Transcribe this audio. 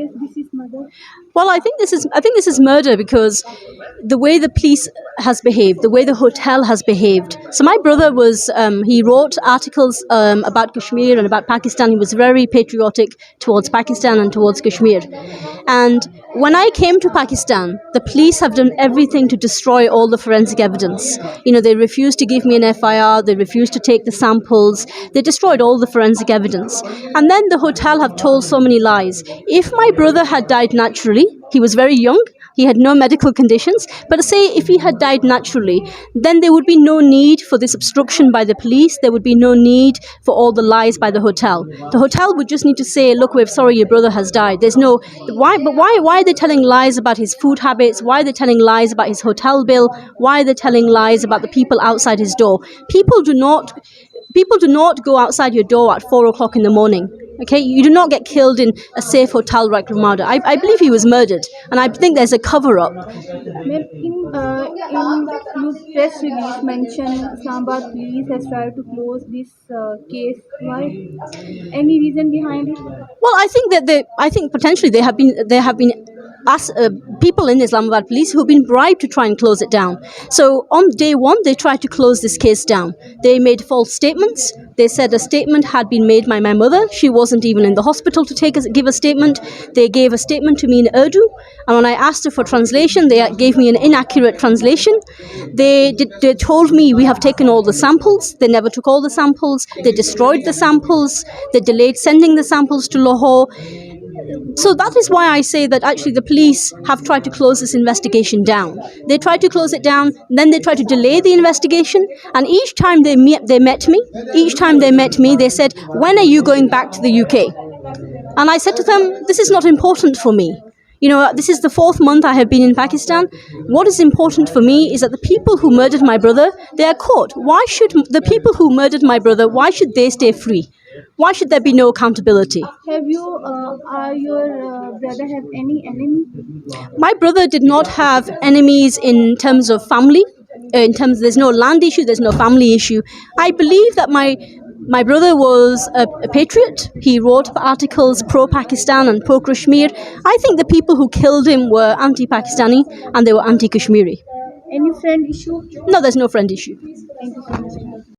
guess this is murder. Well, I think this is murder because the way the police has behaved, the way the hotel has behaved. So my brother was he wrote articles about Kashmir and about Pakistan. He was very patriotic towards Pakistan and towards Kashmir. And when I came to Pakistan, the police have done everything to destroy all the forensic evidence. They refused to give me an FIR, they refused to take the samples, they destroyed all the forensic evidence. And then the hotel have told so many lies. If my brother had died naturally, he was very young, he had no medical conditions, but say if he had died naturally, then there would be no need for this obstruction by the police, there would be no need for all the lies by the hotel. The hotel would just need to say, look, we're sorry your brother has died. There's no, why are they telling lies about his food habits? Why are they telling lies about his hotel bill? Why are they telling lies about the people outside his door? People do not go outside your door at 4 o'clock in the morning. Okay, you do not get killed in a safe hotel like Ramada. I believe he was murdered, and I think there's a cover-up. Ma'am, in your press release mentioned Islamabad police has tried to close this case. Why? Any reason behind it? Well, I think potentially there have been people in Islamabad police who have been bribed to try and close it down. So on day one, they tried to close this case down. They made false statements. They said a statement had been made by my mother. She wasn't even in the hospital to give a statement. They gave a statement to me in Urdu, and when I asked her for translation, they gave me an inaccurate translation. They told me we have taken all the samples. They never took all the samples. They destroyed the samples. They delayed sending the samples to Lahore. So that is why I say that actually the police have tried to close this investigation down. They tried to close it down, then they tried to delay the investigation, and each time they met me, they said, when are you going back to the UK? And I said to them, this is not important for me. This is the 4th month I have been in Pakistan. What is important for me is that the people who murdered my brother, they are caught. Why should the people who murdered my brother, why should they stay free? Why should there be no accountability? Have your brother have any enemy? My brother did not have enemies in terms of family. There's no land issue, there's no family issue. I believe that my brother was a patriot. He wrote articles pro-Pakistan and pro-Kashmir. I think the people who killed him were anti-Pakistani and they were anti-Kashmiri. Any friend issue? No, there's no friend issue. Thank you so much.